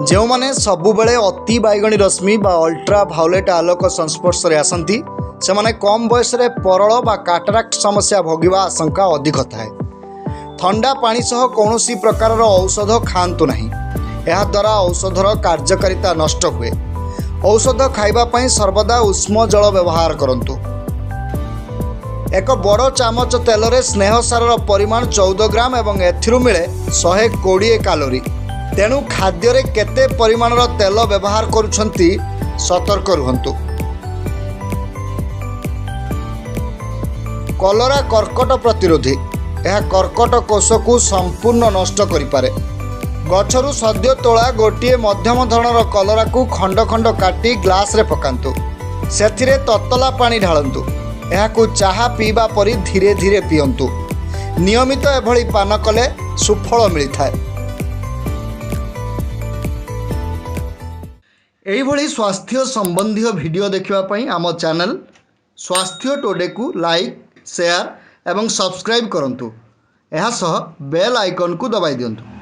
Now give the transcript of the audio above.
जो मैंने सबुबले अति बैगणी रश्मि बा अल्ट्रा भायोलेट आलोक संस्पर्श में आसती से कम बयस परल बा काटराक्ट समस्या भोगवा आशंका अधिक थाए। ठंडा पानी सह कौन प्रकार औषध खातु नहीं, यह द्वारा औषधर कार्यकारिता नष्ट हुए। औषध खाइबापी सर्वदा उष्म जल व्यवहार करंतु। एक बड़ चामच तेल रे स्नेह सार परिमाण 14 ग्राम एवं एथिरु मिले 120 कैलोरी। तेणु खाद्य केते परिमाणर तेल व्यवहार करुछंती सतर्क रुहंतु। कलरा कर्कट प्रतिरोधी, यह कर्कट कोष को संपूर्ण नष्ट करिपारे। गछरु सद्य तोला गोटे मध्यम धरणर कलरा को खंड खंड काटी ग्लास रे पकांतु। सेथिरे ततला पानी ढालंतु। यहाकू चाहा पीबा परी धीरे धीरे पियंतु। नियमित एभली पान कले सुफल मिलता है। एहिभली स्वास्थ्य संबंधी वीडियो देखिवाई आम चैनल स्वास्थ्य टुडे को लाइक, शेयर एवं सब्सक्राइब करंतु। यह सह बेल आइकन को दबाई दियंतु।